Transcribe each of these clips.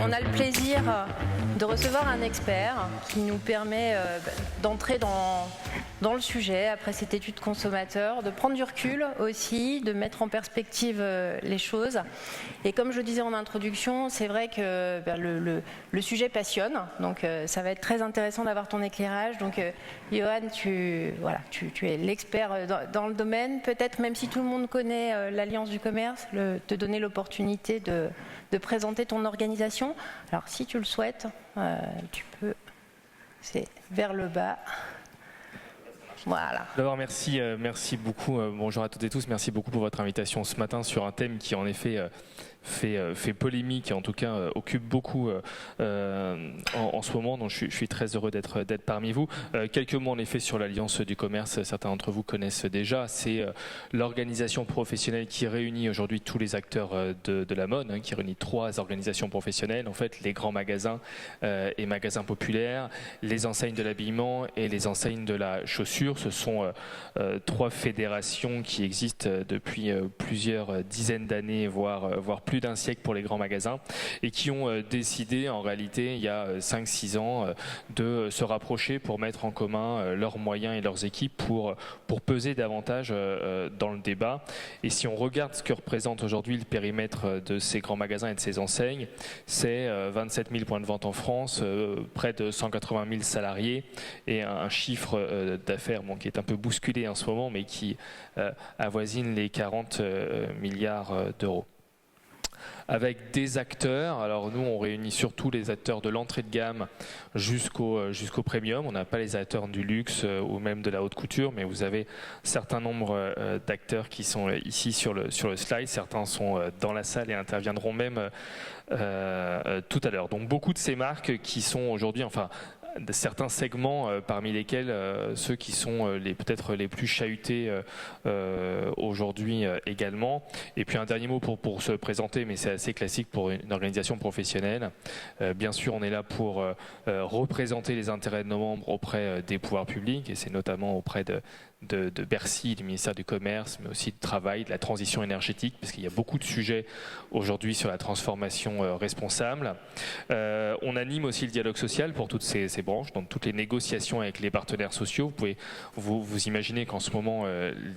on a le plaisir de recevoir un expert qui nous permet d'entrer dans le sujet après cette étude consommateur, de prendre du recul aussi, de mettre en perspective les choses. Et comme je disais en introduction, c'est vrai que le sujet passionne, donc ça va être très intéressant d'avoir ton éclairage. Donc Johan, tu es l'expert dans le domaine, peut-être même si tout le monde connaît l'Alliance du commerce, te donner l'opportunité de présenter ton organisation. Alors si tu le souhaites, tu peux, c'est vers le bas. Voilà. D'abord, merci beaucoup. Bonjour à toutes et tous. Merci beaucoup pour votre invitation ce matin sur un thème qui en effet fait polémique et en tout cas occupe beaucoup en ce moment. Donc je suis très heureux d'être parmi vous. Quelques mots en effet sur l'Alliance du commerce. Certains d'entre vous connaissent déjà. C'est l'organisation professionnelle qui réunit aujourd'hui tous les acteurs de la mode, qui réunit 3 organisations professionnelles. En fait, les grands magasins et magasins populaires, les enseignes de l'habillement et les enseignes de la chaussure. Ce sont 3 fédérations qui existent depuis plusieurs dizaines d'années, voire plus d'un siècle pour les grands magasins, et qui ont décidé en réalité il y a 5-6 ans de se rapprocher pour mettre en commun leurs moyens et leurs équipes pour peser davantage dans le débat. Et si on regarde ce que représente aujourd'hui le périmètre de ces grands magasins et de ces enseignes, c'est 27 000 points de vente en France, près de 180 000 salariés et un chiffre d'affaires qui est un peu bousculé en ce moment, mais qui avoisine les 40 milliards d'euros. Avec des acteurs, alors nous on réunit surtout les acteurs de l'entrée de gamme jusqu'au premium. On n'a pas les acteurs du luxe ou même de la haute couture, mais vous avez un certain nombre d'acteurs qui sont ici sur le slide. Certains sont dans la salle et interviendront même tout à l'heure. Donc beaucoup de ces marques qui sont aujourd'hui, certains segments parmi lesquels ceux qui sont peut-être les plus chahutés aujourd'hui également. Et puis un dernier mot pour se présenter, mais c'est assez classique pour une organisation professionnelle. Bien sûr, on est là pour représenter les intérêts de nos membres auprès des pouvoirs publics, et c'est notamment auprès de Bercy, du ministère du Commerce, mais aussi du Travail, de la transition énergétique, parce qu'il y a beaucoup de sujets aujourd'hui sur la transformation responsable. On anime aussi le dialogue social pour toutes ces branches, dans toutes les négociations avec les partenaires sociaux. Vous pouvez vous imaginer qu'en ce moment,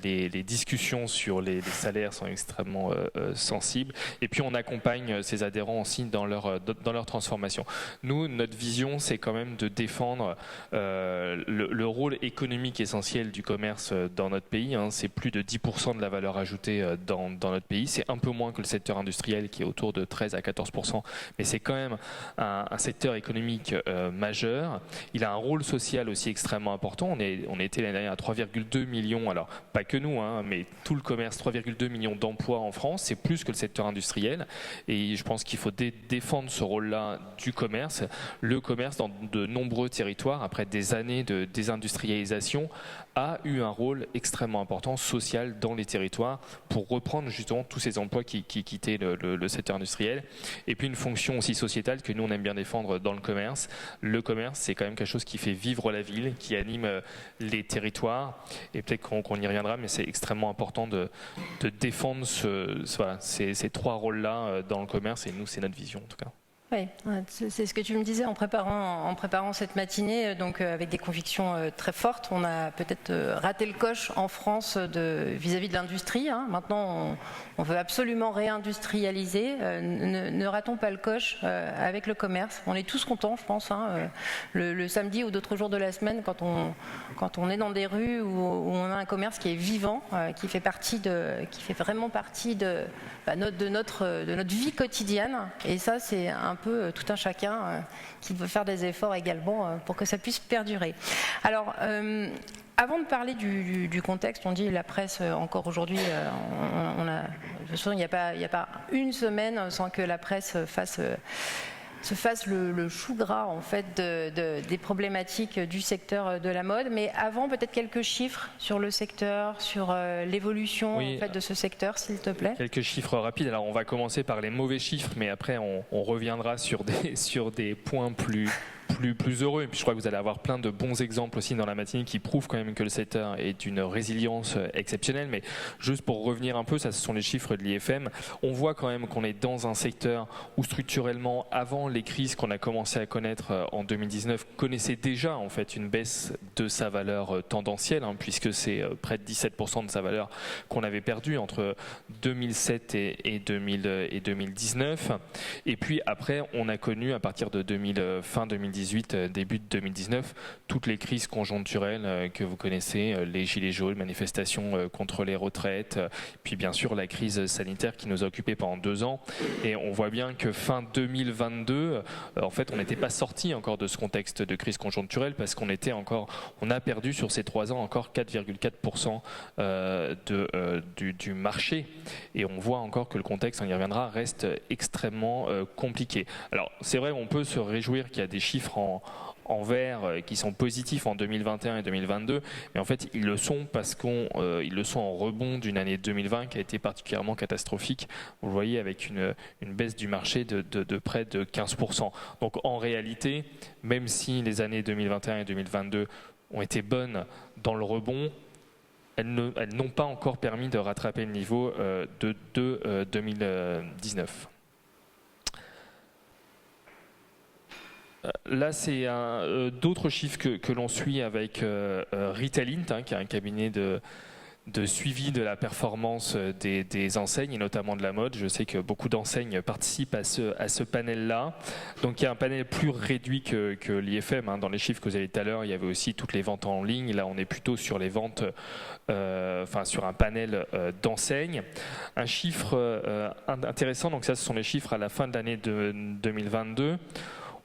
les discussions sur les salaires sont extrêmement sensibles. Et puis on accompagne ces adhérents aussi dans leur transformation. Nous, notre vision, c'est quand même de défendre le rôle économique essentiel du commerce dans notre pays. C'est plus de 10% de la valeur ajoutée dans notre pays. C'est un peu moins que le secteur industriel qui est autour de 13 à 14%, mais c'est quand même un secteur économique majeur. Il a un rôle social aussi extrêmement important. On était l'année dernière à 3,2 millions, alors pas que nous, mais tout le commerce, 3,2 millions d'emplois en France, c'est plus que le secteur industriel. Et je pense qu'il faut défendre ce rôle-là du commerce. Le commerce, dans de nombreux territoires, après des années de désindustrialisation, a eu un rôle extrêmement important social dans les territoires pour reprendre justement tous ces emplois qui quittaient le secteur industriel. Et puis une fonction aussi sociétale que nous on aime bien défendre dans le commerce. Le commerce, c'est quand même quelque chose qui fait vivre la ville, qui anime les territoires, et peut-être qu'on y reviendra, mais c'est extrêmement important de défendre ces 3 rôles-là dans le commerce, et nous c'est notre vision en tout cas. Oui, c'est ce que tu me disais en préparant cette matinée, donc avec des convictions très fortes. On a peut-être raté le coche en France vis-à-vis de l'industrie. Maintenant, on veut absolument réindustrialiser. Ne ratons pas le coche avec le commerce. On est tous contents, je pense, le samedi ou d'autres jours de la semaine, quand on est dans des rues où on a un commerce qui est vivant, qui fait vraiment partie de notre vie quotidienne. Et ça, c'est un peu tout un chacun qui veut faire des efforts également pour que ça puisse perdurer. Alors, avant de parler du contexte, on dit la presse encore aujourd'hui, de toute façon, il n'y a pas une semaine sans que la presse se fasse le chou gras en fait des problématiques du secteur de la mode. Mais avant, peut-être quelques chiffres sur le secteur, sur l'évolution en fait, de ce secteur, s'il te plaît. Quelques chiffres rapides. Alors on va commencer par les mauvais chiffres, mais après on reviendra sur des points plus plus heureux. Et puis je crois que vous allez avoir plein de bons exemples aussi dans la matinée qui prouvent quand même que le secteur est d'une résilience exceptionnelle. Mais juste pour revenir un peu, ça ce sont les chiffres de l'IFM, on voit quand même qu'on est dans un secteur où structurellement, avant les crises qu'on a commencé à connaître en 2019, connaissait déjà en fait une baisse de sa valeur tendancielle, puisque c'est près de 17% de sa valeur qu'on avait perdu entre 2007 et 2019. Et puis après, on a connu à partir de fin 2018, début de 2019, toutes les crises conjoncturelles que vous connaissez, les gilets jaunes, manifestations contre les retraites, puis bien sûr la crise sanitaire qui nous a occupés pendant 2 ans. Et on voit bien que fin 2022, en fait, on n'était pas sorti encore de ce contexte de crise conjoncturelle parce qu'on a perdu sur ces 3 ans encore 4,4% du marché. Et on voit encore que le contexte, on y reviendra, reste extrêmement compliqué. Alors c'est vrai, on peut se réjouir qu'il y a des chiffres en vert qui sont positifs en 2021 et 2022, mais en fait ils le sont parce qu'ils le sont en rebond d'une année 2020 qui a été particulièrement catastrophique. Vous le voyez avec une baisse du marché de près de 15%. Donc en réalité, même si les années 2021 et 2022 ont été bonnes dans le rebond, elles n'ont pas encore permis de rattraper le niveau de 2019. Là, c'est d'autres chiffres que l'on suit avec Retailint, qui est un cabinet de suivi de la performance des enseignes et notamment de la mode. Je sais que beaucoup d'enseignes participent à ce panel-là. Donc il y a un panel plus réduit que l'IFM. Dans les chiffres que vous avez tout à l'heure, il y avait aussi toutes les ventes en ligne. Là, on est plutôt sur les ventes, sur un panel d'enseignes. Un chiffre intéressant, donc ça, ce sont les chiffres à la fin de l'année 2022.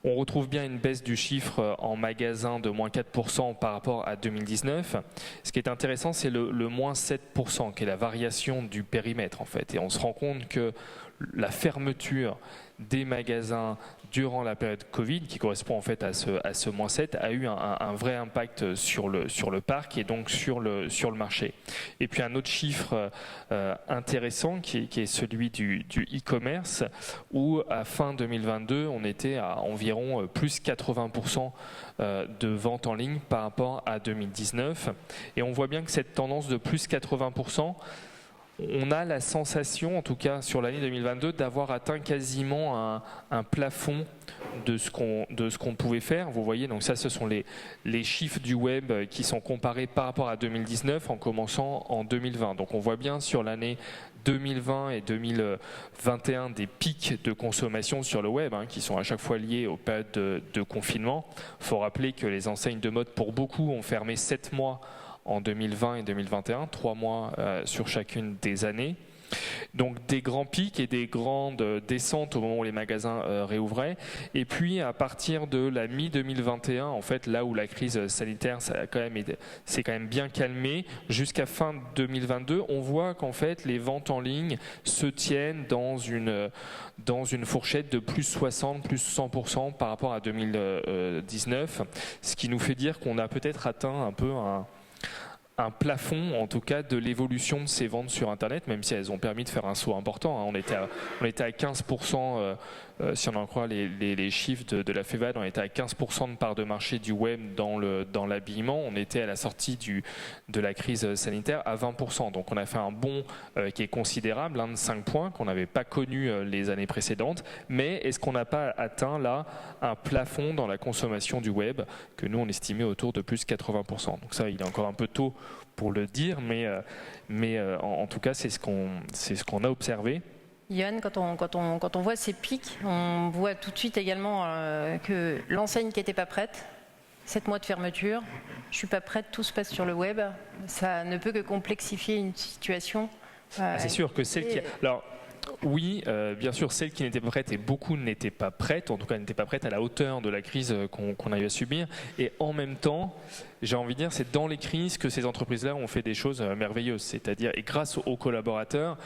On retrouve bien une baisse du chiffre en magasin de moins 4% par rapport à 2019. Ce qui est intéressant, c'est le moins 7%, qui est la variation du périmètre en fait. Et on se rend compte que la fermeture des magasins durant la période Covid, qui correspond en fait à ce moins 7, a eu un vrai impact sur le parc et donc sur le marché. Et puis un autre chiffre intéressant qui est celui du e-commerce, où à fin 2022, on était à environ plus 80% de ventes en ligne par rapport à 2019. Et on voit bien que cette tendance de plus 80%, on a la sensation, en tout cas sur l'année 2022, d'avoir atteint quasiment un plafond de ce qu'on pouvait faire. Vous voyez, donc ça, ce sont les chiffres du web qui sont comparés par rapport à 2019 en commençant en 2020. Donc on voit bien sur l'année 2020 et 2021 des pics de consommation sur le web qui sont à chaque fois liés aux périodes de confinement. Il faut rappeler que les enseignes de mode, pour beaucoup, ont fermé 7 mois en 2020 et 2021, 3 mois sur chacune des années. Donc des grands pics et des grandes descentes au moment où les magasins réouvraient. Et puis à partir de la mi-2021, en fait, là où la crise sanitaire s'est quand même bien calmée, jusqu'à fin 2022, on voit qu'en fait les ventes en ligne se tiennent dans une fourchette de plus 60, plus 100% par rapport à 2019, ce qui nous fait dire qu'on a peut-être atteint un peu un plafond, en tout cas, de l'évolution de ces ventes sur Internet, même si elles ont permis de faire un saut important. On était à 15%, si on en croit les chiffres de la FEVAD, on était à 15% de part de marché du web dans l'habillement. On était à la sortie de la crise sanitaire à 20%. Donc on a fait un bond qui est considérable, de 5 points, qu'on n'avait pas connu les années précédentes. Mais est-ce qu'on n'a pas atteint là un plafond dans la consommation du web que nous on estimait autour de plus 80%. Donc ça, il est encore un peu tôt pour le dire, mais en tout cas, c'est ce qu'on a observé. Yoann, quand on voit ces pics, on voit tout de suite également que l'enseigne qui n'était pas prête, 7 mois de fermeture, je ne suis pas prête, tout se passe sur le web, ça ne peut que complexifier une situation. C'est sûr que celle qui... Alors, oui, bien sûr, celles qui n'étaient pas prêtes, et beaucoup n'étaient pas prêtes, en tout cas n'étaient pas prêtes à la hauteur de la crise qu'on a eu à subir. Et en même temps, j'ai envie de dire, c'est dans les crises que ces entreprises-là ont fait des choses merveilleuses. C'est-à-dire, et grâce aux collaborateurs,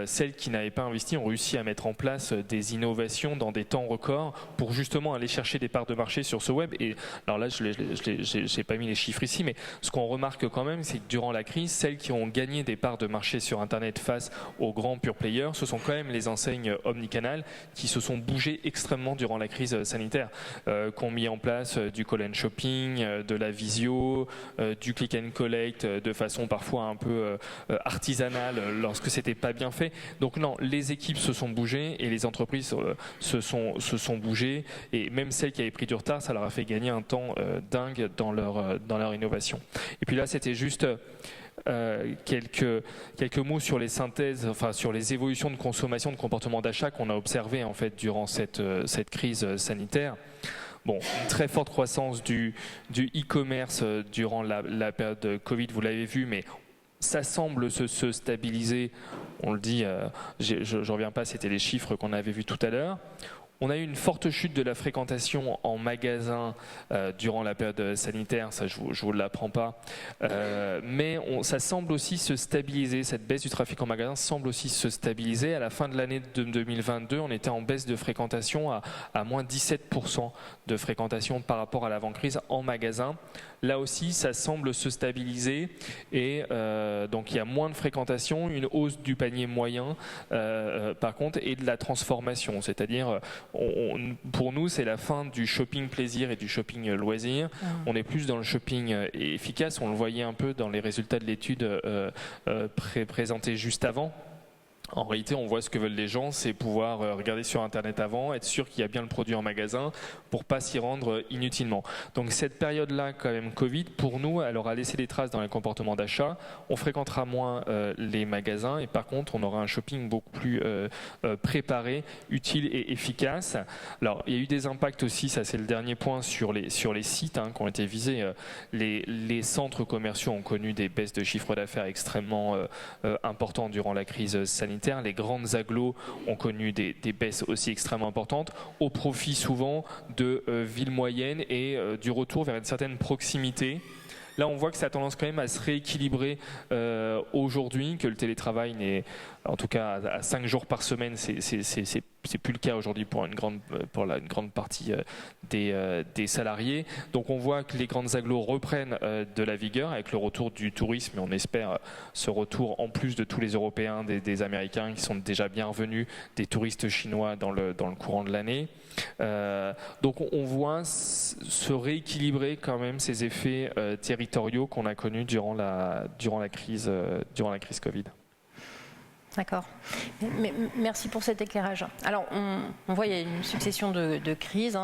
celles qui n'avaient pas investi ont réussi à mettre en place des innovations dans des temps records pour justement aller chercher des parts de marché sur ce web. Et alors là, je n'ai pas mis les chiffres ici, mais ce qu'on remarque quand même, c'est que durant la crise, celles qui ont gagné des parts de marché sur Internet face aux grands pure players, ce sont quand même les enseignes omnicanal qui se sont bougées extrêmement durant la crise sanitaire, qui ont mis en place du call and shopping, de la visio, du click and collect de façon parfois un peu artisanale lorsque c'était pas bien fait. Donc non, les équipes se sont bougées et les entreprises se sont bougées, et même celles qui avaient pris du retard, ça leur a fait gagner un temps dingue dans leur innovation. Et puis là, c'était juste quelques mots sur les synthèses, enfin sur les évolutions de consommation, de comportement d'achat qu'on a observé en fait durant cette crise sanitaire. Bon, une très forte croissance du e-commerce durant la période de Covid, vous l'avez vu, mais ça semble se stabiliser. On le dit, je ne reviens pas, c'était les chiffres qu'on avait vus tout à l'heure. On a eu une forte chute de la fréquentation en magasin durant la période sanitaire, ça je vous l'apprends pas, mais ça semble aussi se stabiliser, cette baisse du trafic en magasin semble aussi se stabiliser. À la fin de l'année 2022, on était en baisse de fréquentation à moins 17% de fréquentation par rapport à l'avant-crise en magasin. Là aussi, ça semble se stabiliser et donc il y a moins de fréquentation, une hausse du panier moyen par contre et de la transformation, c'est-à-dire pour nous, c'est la fin du shopping plaisir et du shopping loisir. On est plus dans le shopping efficace. On le voyait un peu dans les résultats de l'étude présentée juste avant. En réalité, on voit ce que veulent les gens, c'est pouvoir regarder sur Internet avant, être sûr qu'il y a bien le produit en magasin pour pas s'y rendre inutilement. Donc cette période-là, quand même Covid, pour nous, elle aura laissé des traces dans les comportements d'achat. On fréquentera moins les magasins et par contre, on aura un shopping beaucoup plus préparé, utile et efficace. Alors, il y a eu des impacts aussi, ça c'est le dernier point, sur les sites qui ont été visés. Les centres commerciaux ont connu des baisses de chiffre d'affaires extrêmement importantes durant la crise sanitaire. Les grandes agglos ont connu des baisses aussi extrêmement importantes, au profit souvent de villes moyennes et du retour vers une certaine proximité. Là, on voit que ça a tendance quand même à se rééquilibrer aujourd'hui, que le télétravail n'est, en tout cas à 5 jours par semaine, c'est plus le cas aujourd'hui pour une grande partie des salariés. Donc on voit que les grandes agglos reprennent de la vigueur avec le retour du tourisme, et on espère ce retour en plus de tous les Européens, des Américains qui sont déjà bien revenus, des touristes chinois dans le courant de l'année. Donc on voit se rééquilibrer quand même ces effets territoriaux qu'on a connus durant la crise Covid. D'accord. Mais merci pour cet éclairage. Alors, on voit qu'il y a une succession de crises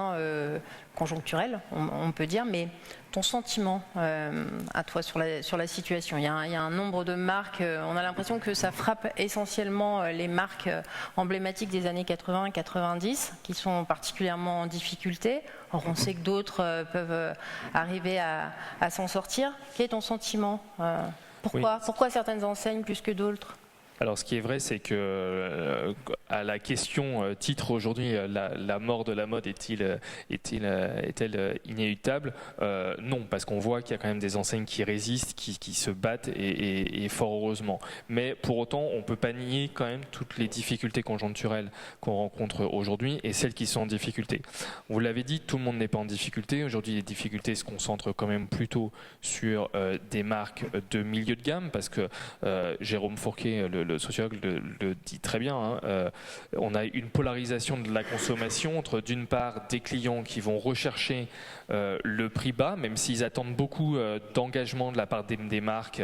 conjoncturelles, on peut dire, mais ton sentiment à toi sur la situation, il y a un nombre de marques, on a l'impression que ça frappe essentiellement les marques emblématiques des années 80-90 qui sont particulièrement en difficulté. Or, on sait que d'autres peuvent arriver à s'en sortir. Quel est ton sentiment Pourquoi certaines enseignes plus que d'autres ? Alors ce qui est vrai, c'est que à la question titre aujourd'hui, la mort de la mode est-elle inéluctable ? Non, parce qu'on voit qu'il y a quand même des enseignes qui résistent, qui se battent et fort heureusement. Mais pour autant, on ne peut pas nier quand même toutes les difficultés conjoncturelles qu'on rencontre aujourd'hui et celles qui sont en difficulté. Vous l'avez dit, tout le monde n'est pas en difficulté. Aujourd'hui, les difficultés se concentrent quand même plutôt sur des marques de milieu de gamme, parce que Jérôme Fourquet, le sociologue, le dit très bien, on a une polarisation de la consommation entre d'une part des clients qui vont rechercher le prix bas, même s'ils attendent beaucoup d'engagement de la part des marques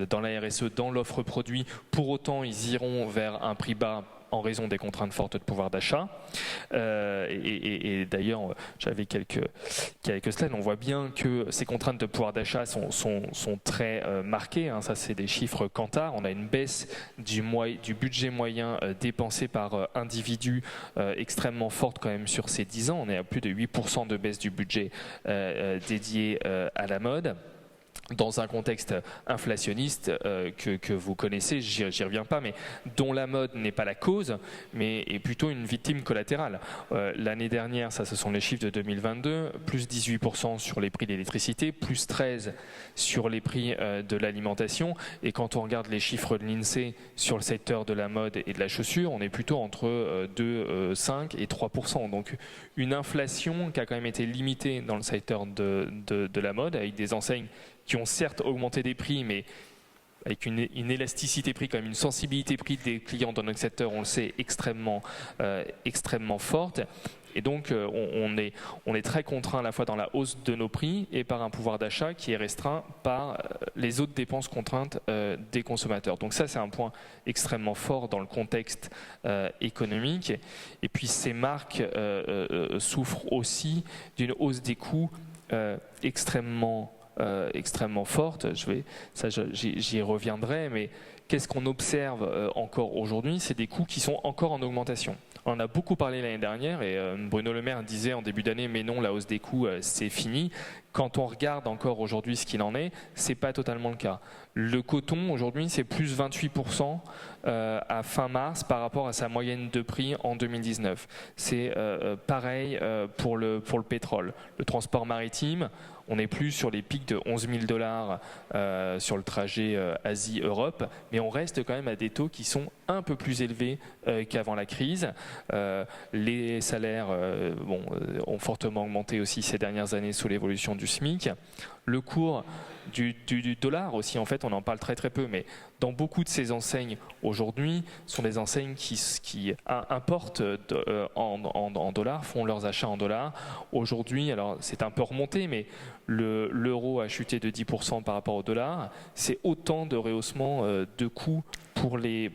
dans la RSE, dans l'offre produit, pour autant ils iront vers un prix bas en raison des contraintes fortes de pouvoir d'achat. Et d'ailleurs, j'avais quelques slides. On voit bien que ces contraintes de pouvoir d'achat sont très marquées. Ça, c'est des chiffres Kantar. On a une baisse du budget moyen dépensé par individu extrêmement forte quand même sur ces 10 ans. On est à plus de 8% de baisse du budget dédié à la mode. Dans un contexte inflationniste que vous connaissez, j'y reviens pas, mais dont la mode n'est pas la cause, mais est plutôt une victime collatérale. L'année dernière, ça ce sont les chiffres de 2022, plus 18% sur les prix de l'électricité, plus 13% sur les prix de l'alimentation, et quand on regarde les chiffres de l'INSEE sur le secteur de la mode et de la chaussure, on est plutôt entre 5 et 3%. Donc une inflation qui a quand même été limitée dans le secteur de la mode, avec des enseignes qui ont certes augmenté des prix, mais avec une élasticité prix, quand même une sensibilité prix des clients dans notre secteur, on le sait, extrêmement forte. Et donc, on est très contraint à la fois dans la hausse de nos prix et par un pouvoir d'achat qui est restreint par les autres dépenses contraintes des consommateurs. Donc ça, c'est un point extrêmement fort dans le contexte économique. Et puis, ces marques souffrent aussi d'une hausse des coûts extrêmement forte. J'y reviendrai, mais qu'est-ce qu'on observe encore aujourd'hui? C'est des coûts qui sont encore en augmentation. On en a beaucoup parlé l'année dernière et Bruno Le Maire disait en début d'année mais non, la hausse des coûts c'est fini. Quand on regarde encore aujourd'hui ce qu'il en est, c'est pas totalement le cas. Le coton aujourd'hui c'est plus 28% à fin mars par rapport à sa moyenne de prix en 2019. C'est pareil pour le pétrole. Le transport maritime, on n'est plus sur les pics de 11 000 $ sur le trajet Asie-Europe, mais on reste quand même à des taux qui sont un peu plus élevés qu'avant la crise. Les salaires ont fortement augmenté aussi ces dernières années sous l'évolution du SMIC. Le cours du dollar aussi, en fait, on en parle très très peu, mais dans beaucoup de ces enseignes aujourd'hui, sont des enseignes qui importent en dollars, font leurs achats en dollars. Aujourd'hui, alors c'est un peu remonté, mais l'euro a chuté de 10% par rapport au dollar. C'est autant de rehaussement de coûts pour les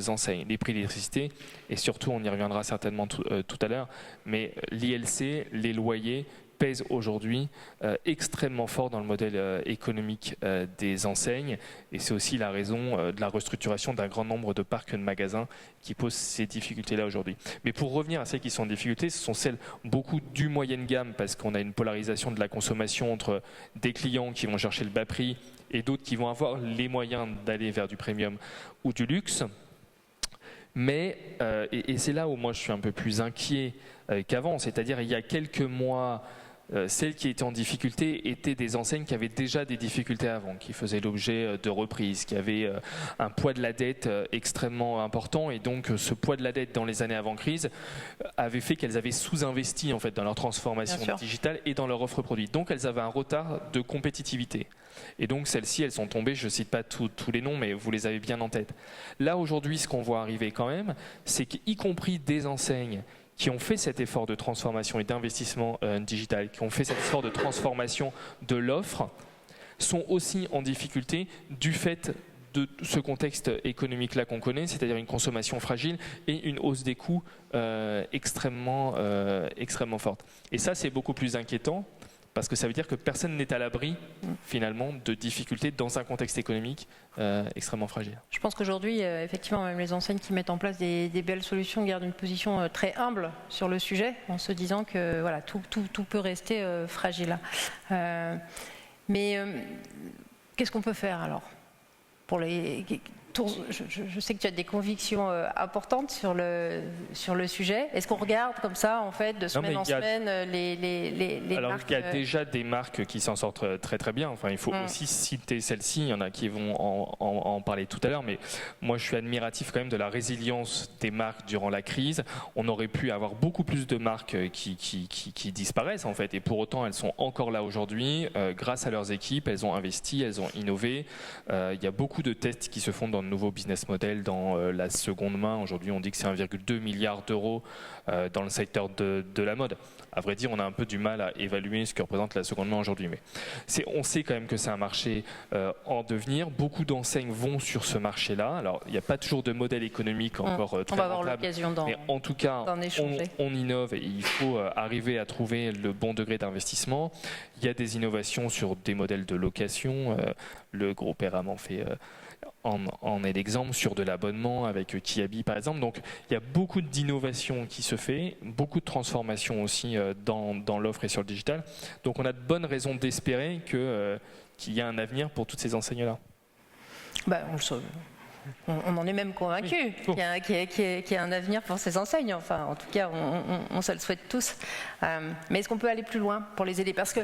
enseignes, les prix d'électricité, et surtout, on y reviendra certainement tout à l'heure, mais l'ILC, les loyers, pèse aujourd'hui extrêmement fort dans le modèle économique des enseignes, et c'est aussi la raison de la restructuration d'un grand nombre de parcs de magasins qui posent ces difficultés-là aujourd'hui. Mais pour revenir à celles qui sont en difficulté, ce sont celles beaucoup du moyenne gamme, parce qu'on a une polarisation de la consommation entre des clients qui vont chercher le bas prix et d'autres qui vont avoir les moyens d'aller vers du premium ou du luxe. Mais, et c'est là où moi je suis un peu plus inquiet qu'avant, c'est-à-dire il y a quelques mois, celles qui étaient en difficulté étaient des enseignes qui avaient déjà des difficultés avant, qui faisaient l'objet de reprises, qui avaient un poids de la dette extrêmement important, et donc ce poids de la dette dans les années avant crise avait fait qu'elles avaient sous-investi en fait dans leur transformation digitale et dans leur offre produit. Donc elles avaient un retard de compétitivité. Et donc celles-ci, elles sont tombées, je ne cite pas tous les noms, mais vous les avez bien en tête. Là aujourd'hui, ce qu'on voit arriver quand même, c'est qu'y compris des enseignes qui ont fait cet effort de transformation et d'investissement digital, qui ont fait cet effort de transformation de l'offre, sont aussi en difficulté du fait de ce contexte économique-là qu'on connaît, c'est-à-dire une consommation fragile et une hausse des coûts extrêmement forte. Et ça, c'est beaucoup plus inquiétant, parce que ça veut dire que personne n'est à l'abri, finalement, de difficultés dans un contexte économique extrêmement fragile. Je pense qu'aujourd'hui, effectivement, même les enseignes qui mettent en place des belles solutions gardent une position très humble sur le sujet, en se disant que voilà, tout peut rester fragile. Mais qu'est-ce qu'on peut faire alors pour les... Je sais que tu as des convictions importantes sur le sujet. Est-ce qu'on regarde comme ça, en fait, de semaine en semaine, les alors, marques? Il y a déjà des marques qui s'en sortent très très bien. Enfin, il faut aussi citer celles-ci. Il y en a qui vont en parler tout à l'heure. Mais moi, je suis admiratif quand même de la résilience des marques durant la crise. On aurait pu avoir beaucoup plus de marques qui disparaissent, en fait. Et pour autant, elles sont encore là aujourd'hui. Grâce à leurs équipes, elles ont investi, elles ont innové. Il y a beaucoup de tests qui se font dans de nouveaux business models dans la seconde main. Aujourd'hui, on dit que c'est 1,2 milliard d'euros dans le secteur de la mode. À vrai dire, on a un peu du mal à évaluer ce que représente la seconde main aujourd'hui. Mais on sait quand même que c'est un marché en devenir. Beaucoup d'enseignes vont sur ce marché-là. Alors, il n'y a pas toujours de modèle économique encore très rentable. On va avoir l'occasion mais en tout cas, on innove et il faut arriver à trouver le bon degré d'investissement. Il y a des innovations sur des modèles de location. Le groupe Eram en fait... en est l'exemple sur de l'abonnement avec Kiabi par exemple. Donc il y a beaucoup d'innovation qui se fait, beaucoup de transformation aussi dans l'offre et sur le digital. Donc on a de bonnes raisons d'espérer qu'il y a un avenir pour toutes ces enseignes-là. On On en est même convaincu qu'il y a un avenir pour ces enseignes. Enfin, en tout cas, on se le souhaite tous. Mais est-ce qu'on peut aller plus loin pour les aider? Parce que,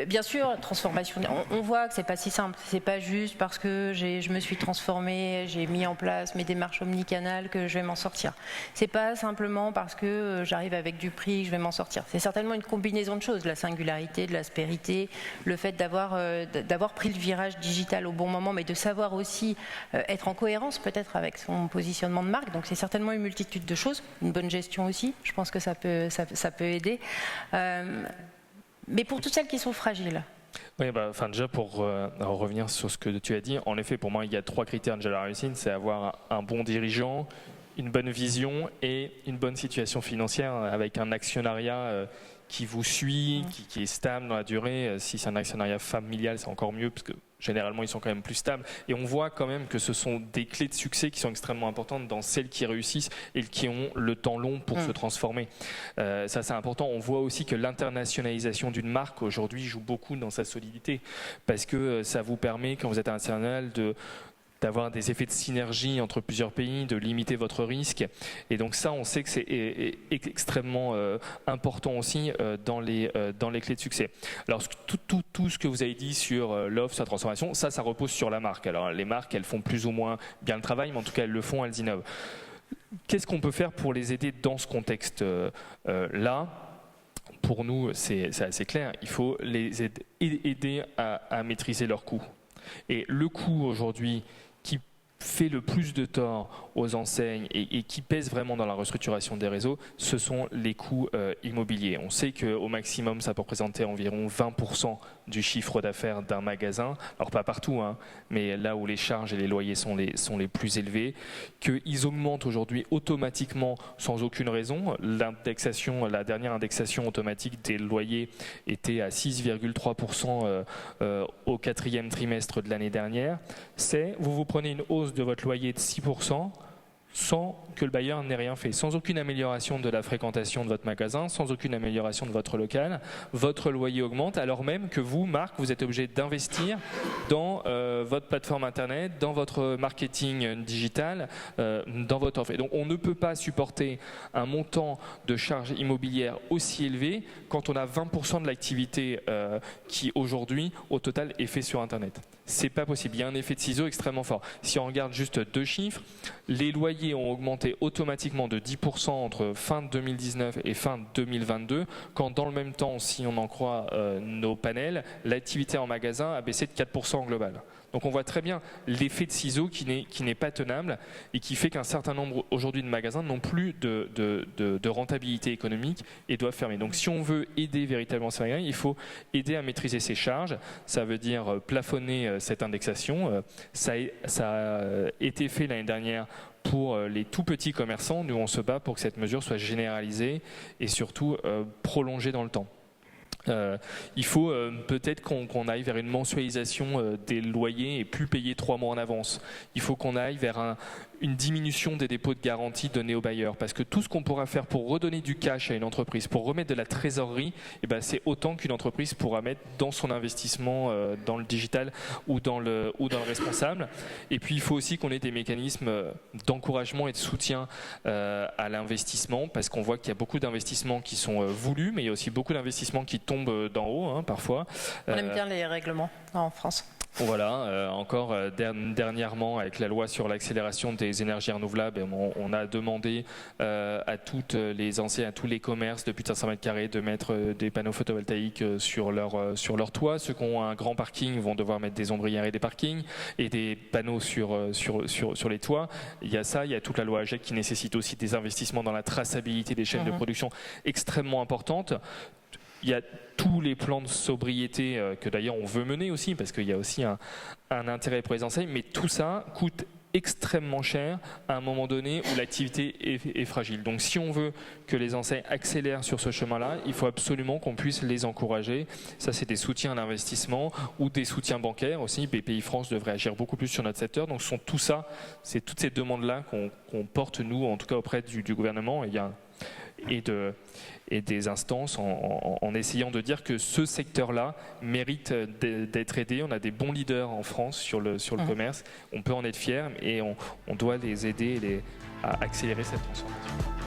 bien sûr, transformation, on voit que c'est pas si simple. C'est pas juste parce que je me suis transformée, j'ai mis en place mes démarches omnicanales que je vais m'en sortir. C'est pas simplement parce que j'arrive avec du prix que je vais m'en sortir. C'est certainement une combinaison de choses, la singularité, de l'aspérité, le fait d'avoir pris le virage digital au bon moment, mais de savoir aussi être en cohérence peut-être avec son positionnement de marque. Donc c'est certainement une multitude de choses, une bonne gestion aussi. Je pense que ça peut aider. Mais pour toutes celles qui sont fragiles. Oui, déjà pour revenir sur ce que tu as dit, en effet, pour moi, il y a 3 critères de la réussite, c'est avoir un bon dirigeant, une bonne vision et une bonne situation financière avec un actionnariat qui vous suit, qui est stable dans la durée. Si c'est un actionnariat familial, c'est encore mieux, parce que généralement, ils sont quand même plus stables. Et on voit quand même que ce sont des clés de succès qui sont extrêmement importantes dans celles qui réussissent et qui ont le temps long pour se transformer. Ça, c'est important. On voit aussi que l'internationalisation d'une marque, aujourd'hui, joue beaucoup dans sa solidité. Parce que ça vous permet, quand vous êtes international, d'avoir des effets de synergie entre plusieurs pays, de limiter votre risque. Et donc ça, on sait que c'est extrêmement important aussi dans les clés de succès. Alors tout ce que vous avez dit sur l'offre, sa transformation, ça repose sur la marque. Alors les marques, elles font plus ou moins bien le travail, mais en tout cas, elles le font, elles innovent. Qu'est-ce qu'on peut faire pour les aider dans ce contexte-là ? Pour nous, c'est assez clair. Il faut les aider à maîtriser leurs coûts. Et le coût aujourd'hui qui fait le plus de tort aux enseignes et qui pèse vraiment dans la restructuration des réseaux, ce sont les coûts immobiliers. On sait qu'au maximum, ça peut représenter environ 20% du chiffre d'affaires d'un magasin. Alors pas partout, mais là où les charges et les loyers sont les plus élevés, qu'ils augmentent aujourd'hui automatiquement sans aucune raison. La dernière indexation automatique des loyers était à 6,3% au 4e trimestre de l'année dernière. Vous prenez une hausse de votre loyer de 6%, sans que le bailleur n'ait rien fait, sans aucune amélioration de la fréquentation de votre magasin, sans aucune amélioration de votre local, votre loyer augmente, alors même que vous, marque, vous êtes obligé d'investir dans votre plateforme internet, dans votre marketing digital, dans votre offre. Et donc on ne peut pas supporter un montant de charges immobilières aussi élevé quand on a 20% de l'activité qui aujourd'hui, au total, est fait sur internet. C'est pas possible. Il y a un effet de ciseau extrêmement fort. Si on regarde juste 2 chiffres, les loyers ont augmenté automatiquement de 10% entre fin 2019 et fin 2022, quand dans le même temps, si on en croit nos panels, l'activité en magasin a baissé de 4% en global. Donc on voit très bien l'effet de ciseau qui n'est pas tenable et qui fait qu'un certain nombre aujourd'hui de magasins n'ont plus de rentabilité économique et doivent fermer. Donc si on veut aider véritablement ces magasins, il faut aider à maîtriser ses charges. Ça veut dire plafonner cette indexation. Ça a été fait l'année dernière pour les tout petits commerçants. Nous, on se bat pour que cette mesure soit généralisée et surtout prolongée dans le temps. Il faut peut-être qu'on aille vers une mensualisation des loyers et plus payer 3 mois en avance. Il faut qu'on aille vers une diminution des dépôts de garantie donnés aux bailleurs, parce que tout ce qu'on pourra faire pour redonner du cash à une entreprise, pour remettre de la trésorerie, c'est autant qu'une entreprise pourra mettre dans son investissement dans le digital ou dans le responsable. Et puis il faut aussi qu'on ait des mécanismes d'encouragement et de soutien à l'investissement, parce qu'on voit qu'il y a beaucoup d'investissements qui sont voulus, mais il y a aussi beaucoup d'investissements qui tombent d'en haut parfois. On aime bien les règlements en France. Voilà, encore dernièrement avec la loi sur l'accélération des énergies renouvelables, on a demandé à toutes les enseignes, à tous les commerces de plus de 500 mètres carrés de mettre des panneaux photovoltaïques sur leur toit. Ceux qui ont un grand parking vont devoir mettre des ombrières et des parkings et des panneaux sur les toits. Il y a ça, il y a toute la loi AGEC qui nécessite aussi des investissements dans la traçabilité des chaînes de production extrêmement importantes. Il y a tous les plans de sobriété que d'ailleurs on veut mener aussi, parce qu'il y a aussi un intérêt pour les enseignes, mais tout ça coûte extrêmement cher à un moment donné où l'activité est fragile. Donc si on veut que les enseignes accélèrent sur ce chemin-là, il faut absolument qu'on puisse les encourager. Ça, c'est des soutiens à l'investissement ou des soutiens bancaires aussi. BPI-France devrait agir beaucoup plus sur notre secteur. Donc c'est toutes ces demandes-là qu'on porte, nous, en tout cas auprès du gouvernement. Et il y a et des instances en essayant de dire que ce secteur-là mérite d'être aidé. On a des bons leaders en France sur le commerce, on peut en être fier et on doit les aider à accélérer cette transformation.